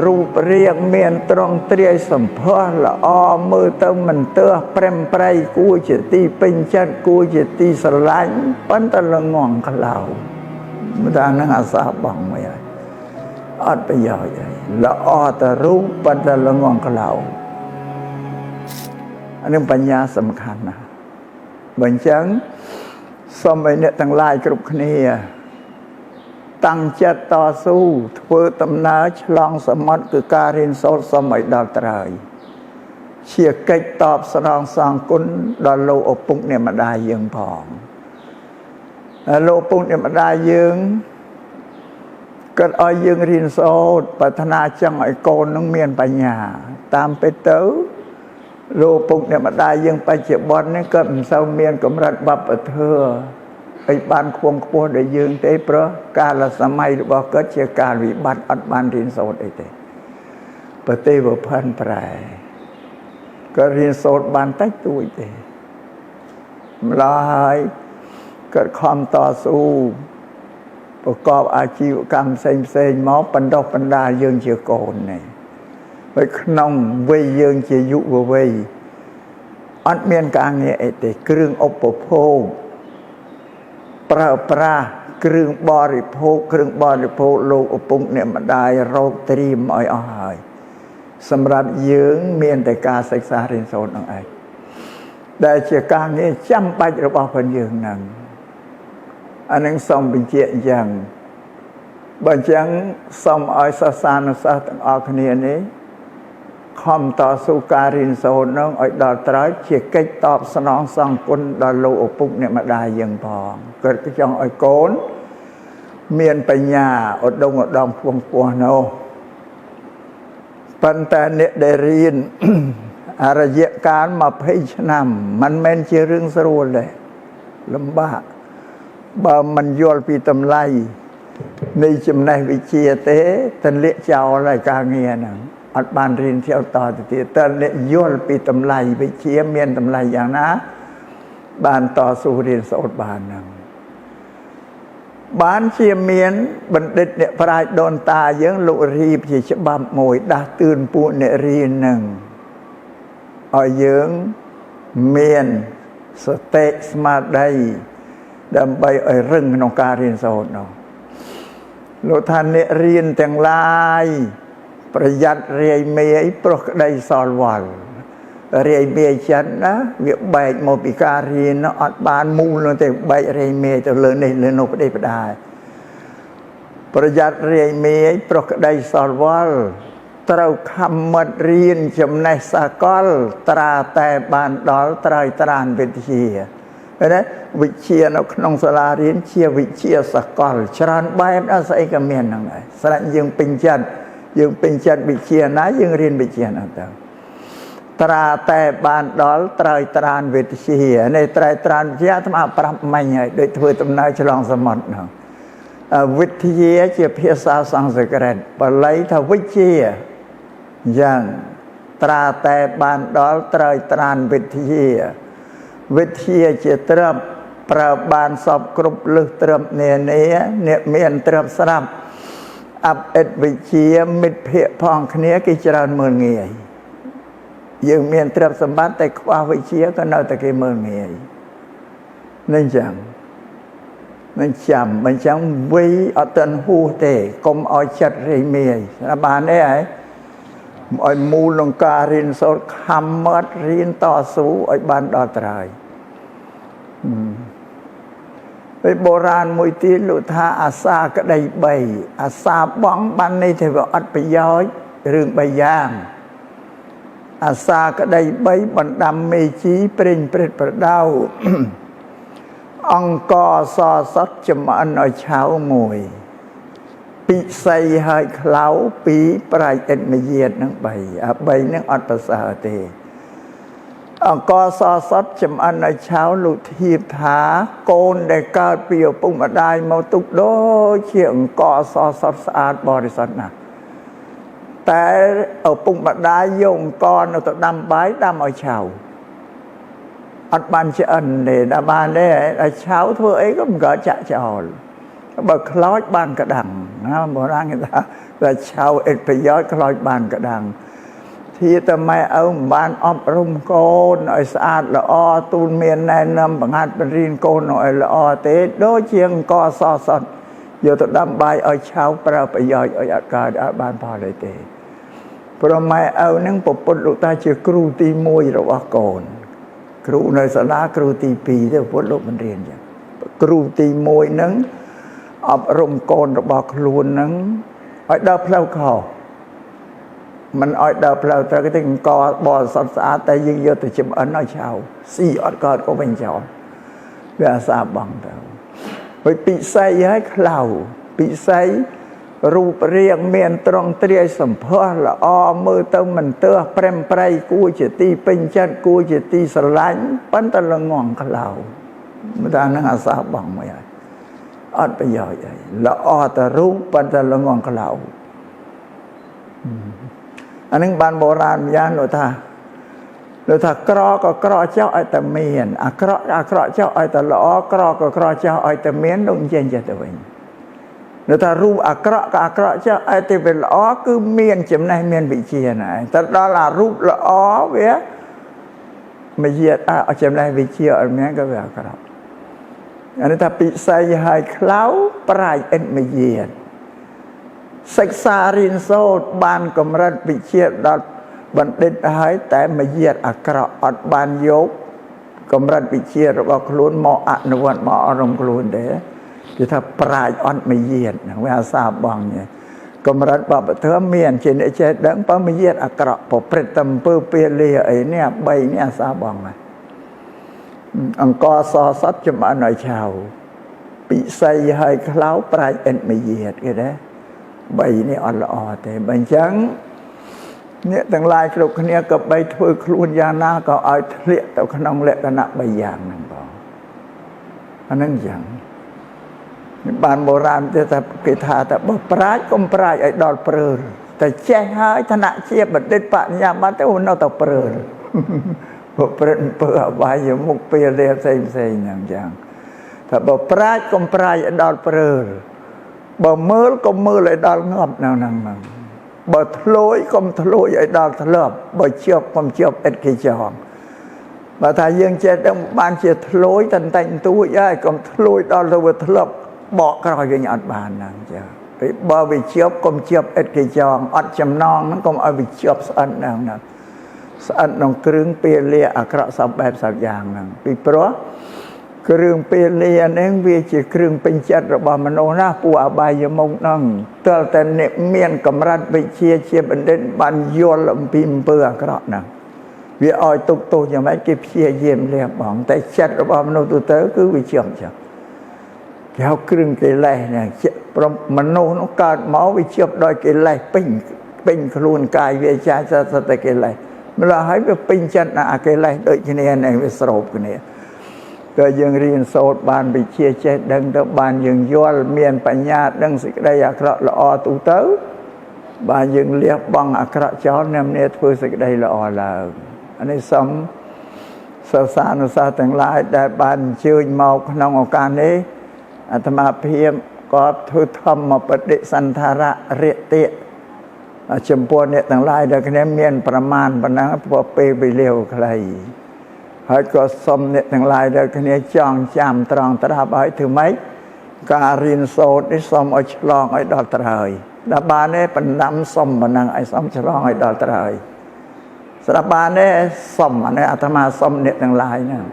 រូបរាងមានត្រង់ត្រាយសម្ផស្សល្អមើលទៅមិនទើសព្រមប្រៃគួរជាទីពេញចិត្តគួរជាទីស្រឡាញ់ប៉ុន្តែល្ងងក្លោមិនថានឹងអាសាបងមួយហើយអត់ប្រយោជន៍ហើយល្អតែរូបប៉ុន្តែល្ងងក្លោអានេះបញ្ញាសំខាន់ណាស់បើអញ្ចឹងសូមឲ្យអ្នកទាំងឡាយគ្រប់គ្នាតាំងចិត្តតស៊ូធ្វើដំណើរឆ្លងសមុទ្រគឺការរៀនសូត្រសូមឲ្យដល់ត្រើយជាកិច្ចតបស្នងសងគុណដល់លោកឪពុកអ្នកម្ដាយយើងផងលោកឪពុកអ្នកម្ដាយយើងក៏ឲ្យយើងរៀនសូត្រប្រាថ្នាចង់ឲ្យកូននឹងមានបញ្ញាតាមពិតទៅលោកឪពុកអ្នកម្ដាយយើងបច្ចុប្បន្ននេះក៏មិនសូវមានកម្រិតវប្បធម៌ឲ្យបានខ្ពង់ខ្ពស់ដូចយើងទេព្រោះកាលសម័យរបស់គាត់ជាកាលវិបត្តិអត់បានរៀនសូត្រអីទេប្រទេសវផាន់ប្រែក៏រៀនសូត្របានតិចតួចទេម្ល៉េះហើយគាត់ខំតស៊ូប្រកបអាជីវកម្មផ្សេងមកបណ្ដុះបណ្ដាលយើងជាកូននេះហើយក្នុងវ័យយើងជាយុវវ័យអត់មានការងារអីទេគ្រឿងឧបភោគប្រើប្រាស់គ្រឿងបរិភោគលោកឪពុកអ្នកម្ដាយរកត្រៀមឲ្យអស់ហើយសម្រាប់យើងមានតែការសិក្សារៀនសូត្រនឹងឯងដែលជាការងារចាំបាច់របស់ផងយើងហ្នឹងអានឹងសូមបញ្ជាក់អញ្ចឹងបើអញ្ចឹងសូមឲ្យសិស្សានុសិស្សទាំងអស់គ្នានេះខំតស៊ូការរៀនសូត្រនឹងឲ្យដល់ត្រើយជាកិច្ចតបស្នងសងគុណដល់លោកឪពុកអ្នកម្ដាយយើងផងគាត់ចង់ឲ្យកូនមានបញ្ញាឧត្តមឧត្តមខ្ពង់ខ្ពស់នោះប៉ុន្តែអ្នកដែលរៀនរយៈកាល20ឆ្នាំមិនមែនជារឿងស្រួលទេលំបាកបើមិនយល់ពីតម្លៃនៃចំណេះវិជ្ជាទេទន្លាក់ចោលហើយការងារហ្នឹងអត់បានរៀនtheoតទៅទៀតតើអ្នកយល់ពីតម្លៃវិជ្ជាមានតម្លៃយ៉ាងណាបានតស៊ូរៀនសូត្របានហ្នឹងបានជាមានបណ្ឌិតអ្នកប្រាជ្ញដូនតាយើងលោករៀបជាច្បាប់មួយដាស់តឿនពួកអ្នករៀនហ្នឹងឲ្យយើងមានសតិស្មារតីដើម្បីឲ្យរឹងក្នុងការរៀនសូត្រនោះលោកថាអ្នករៀនទាំងឡាយប្រយ័ត្នរាយមេយព្រោះក្តីសល់វល់រាយមេយចិត្តណាវាបែកមកពីការរៀនអត់បានមូលនោះទេបែករាយមេយទៅលើនេះលើនោះផ្ដេសផ្ដាសប្រយ័ត្នរាយមេយព្រោះក្តីសល់វល់ត្រូវខំមិត្តរៀនចំណេះសកលត្រាតែបានដល់ត្រើយត្រានវិទ្យាណាវិជ្ជានៅក្នុងសាលារៀនជាវិជ្ជាសកលច្រើនបែបដល់ស្អីក៏មានហ្នឹងដែរស្រេចយើងពេញចិត្តវិជ្ជាណាយើងរៀនវិជ្ជាហ្នឹងទៅត្រាតែបានដល់ត្រើយត្រានវិទ្យានេះត្រើយត្រានវិទ្យាអាត្មាប្រាប់មិញហើយដូចធ្វើដំណើរឆ្លងសមុទ្រហ្នឹងវិទ្យាជាភាសាសំស្ក្រឹតបាលីថាវិជ្ជាយ៉ាងត្រាតែបានដល់ត្រើយត្រានវិទ្យាវិទ្យាជាទ្រព្យប្រើបានសពគ្រប់លឹះទ្រព្យនានាអ្នកមានទ្រព្យស្រាប់អបិទ្ធវិជ្ជាមិត្តភ័ក្តិផងគ្នាគេច្រើនមើលងាយយើងមានទ្រព្យសម្បត្តិតែខ្វះវិជ្ជាក៏នៅតែគេមើលងាយនឹងចឹងមិនចាំមិនចឹងវិអត់ទាន់ហួសទេកុំឲ្យចិត្តរៃមាយបានទេហ៎ឲ្យមូលក្នុងការរៀនសូត្រខំមាត់រៀនតស៊ូឲ្យបានដល់ត្រើយពេលបុរាណមួយទៀតលោកថាអាសាក្តី3អាសាបងបាននេះទេវាអត់ប្រយោជន៍រឿង3យ៉ាងអាសាក្តី3បណ្ដាំមេជីព្រេងព្រឹត្តប្រដៅអង្គសសតចំអិនឲ្យឆៅមួយពិសីហើយក្លៅ2ប្រាច់អិតមយាតនឹង3អា3នឹងអត់ប្រសើរទេអង្គសសតចំអិនឲ្យឆៅលោកធៀបថាកូនដែលកើតពីឪពុកម្ដាយមកទុកដូចជាអង្គសសតស្អាតបរិសុទ្ធណាស់តែឪពុកម្ដាយយកអង្គនៅទៅដាំបាយដាំឲ្យឆៅអត់បានឆ្អិនទេដល់បានទេឲ្យឆៅធ្វើអីក៏មិនកើតចាក់ចោលបើខ្លោចបានក្តាំង ណាបុរាណគេថាឆៅអិតប្រយោជន៍ខ្លោចបានកដាំងធាតែម៉ែឪមិនបានអប់រំកូនឲ្យស្អាតល្អទូលមានណែនាំបង្ហាត់បង្រៀនកូនឲ្យល្អទេដូចជាអង្គសសតយកទៅដាំបាយឲ្យឆៅប្រើប្រយោជន៍ឲ្យអត់កើតអត់បានផលទេព្រោះម៉ែឪនឹងពុទ្ធលោកតាជាគ្រូទី1របស់កូនគ្រូនៅសាលាគ្រូទី2ទេពុទ្ធលោកមិនរៀនចឹងគ្រូទី1នឹងអប់រំកូនរបស់ខ្លួននឹងឲ្យដើរផ្លូវខុសមិនឲ្យដើរផ្លូវត្រូវទេអង្គបរិសុទ្ធស្អាតតែយើងយកទៅចំអិនឲ្យឆៅស៊ីអត់កើតក៏វិញចោលវាអាសាបងទៅហើយពិសីឲ្យខ្លៅពិសីរូបរាងមានត្រង់ទ្រាយសម្ផស្សល្អមើលទៅមិនទើសព្រមប្រៃគួរជាទីពេញចិត្តគួរជាទីស្រឡាញ់ប៉ុន្តែល្ងងខ្លៅមិនថានឹងអាសាបងមួយហើយអត់ប្រយោជន៍អីល្អតែរូបប៉ុន្តែល្ងងខ្លៅអានឹងបានបុរាណយ៉ាងលោកថាក្រក៏ក្រចោលឲ្យតែមានអាក្រក់ចោលឲ្យតែល្អក្រក៏ក្រចោលឲ្យតែមាននោះចេញចេះទៅវិញនៅថារូបអាក្រក់ក៏អាក្រក់ចោលឲ្យតែវាល្អគឺមានចំណេះមានវិជ្ជាណាតែដល់អារូបល្អវាមកយាតចំណេះវិជ្ជាអត់មានក៏វាអាក្រក់អានេះថាពិសីឲ្យខ្លៅប្រាជ្ញឥតមយាតសិក្សារៀនសូត្របានកម្រិតវិជ្ជាដល់បណ្ឌិតហើយតែមយាតអាក្រក់អត់បានយកកម្រិតវិជ្ជារបស់ខ្លួនមកអនុវត្តមកអរំខ្លួនទេគេថាប្រាជ្ញអត់មយាតហ្នឹងវាអាសាបងកម្រិតបបធម៌មានជាអ្នកចេះដឹងបើមយាតអាក្រក់ប្រព្រឹត្តតែអំពើពាលាអីនេះ3នេះអាសាបងហ្នឹងអង្គសសតចំអិនឲ្យឆៅពិសីឲ្យខ្លៅប្រាជ្ញឥតមយាតគេដែរ3នេះអត់ល្អទេបើអញ្ចឹងអ្នកទាំងឡាយគ្រប់គ្នាក៏បីធ្វើខ្លួនយ៉ាងណាក៏ឲ្យធ្លាក់ទៅក្នុងលក្ខណៈ3យ៉ាងហ្នឹងបងអាហ្នឹងយ៉ាងបានបុរាណទេថាគេថាតែបើប្រាជ្ញកុំប្រាជ្ញឲ្យដល់ព្រើលតែចេះហើយឋានៈជាបណ្ឌិតបញ្ញាបត្រទៅនៅតែព្រើលព្រឹត្តអំពើអបាយមុខពេលលេផ្សេងហ្នឹងចឹងថាបើប្រាជ្ញកុំប្រាជ្ញឲ្យដល់ព្រើលបើមើលកុំមើលឲ្យដល់ងាប់ហ្នឹងបើធ្លួយកុំធ្លួយឲ្យដល់ធ្លាប់បើជាប់កុំជាប់ឥតគេចងបើថាយើងចេះដឹងបានជាធ្លួយតែតែងទួយហើយកុំធ្លួយដល់ទៅវាធ្លាប់បកក្រោយវិញអត់បានហ្នឹងចាពេលបើវាជាប់កុំជាប់ឥតគេចងអត់ចំណងហ្នឹងកុំឲ្យវាជាប់ស្អិតហ្នឹងស្អិតក្នុងគ្រឿងពាលាអាក្រក់សពបែបសពយ៉ាងហ្នឹងពីព្រោះគ្រឿងពាលាហ្នឹងវាជាគ្រឿងពេញចិត្តរបស់មនុស្សណាពួកអបាយមុខហ្នឹងទើបតែអ្នកមានកម្រិតវិជ្ជាជាបណ្ឌិតបានយល់អំពីអំពើអាក្រក់ហ្នឹងវាឲ្យទុកទោសយ៉ាងម៉េចគេព្យាយាមលះបង់តែចិត្តរបស់មនុស្សទូទៅគឺវាជាប់ចឹងគេហៅគ្រឿងកិលេសហ្នឹងមនុស្សនោះកើតមកវាជាប់ដោយកិលេសពេញខ្លួនកាយវាចាសតែកិលេសម្ល៉េះហើយវាពេញចិត្តអាកិលេសដូចគ្នាហ្នឹងវាស្រោបគ្នាក៏យើងរៀនសូត្របានវិជ្ជាចេះដឹងទៅបានយើងយល់មានបញ្ញាដឹងសេចក្តីអាក្រក់ល្អទូទៅបានយើងលះបង់អាក្រក់ចោលនាំគ្នាធ្វើសេចក្តីល្អឡើងអានេះសូមសិស្សានុសិស្សទាំងឡាយដែលបានអញ្ជើញមកក្នុងឱកាសនេះអាត្មាភាពក៏ធ្វើធម្មបដិសន្ធារៈរិតិចំពោះអ្នកទាំងឡាយដែលគ្នាមានប្រមាណប៉ុណ្ណឹងព្រោះពេលវេលាខ្លីហើយក៏សូមអ្នកទាំងឡាយដែលគ្នាចងចាំត្រង់ត្រាប់ឲ្យធ្វើម៉េចការរៀនសូត្រនេះសូមឲ្យឆ្លងឲ្យដល់ត្រើយដល់បានទេបណ្ដាំសុំប៉ុណ្ណឹងឲ្យសូមឆ្លងឲ្យដល់ត្រើយស្រាប់បានទេសុំអានេះអាត្មាសុំអ្នកទាំងឡាយហ្នឹង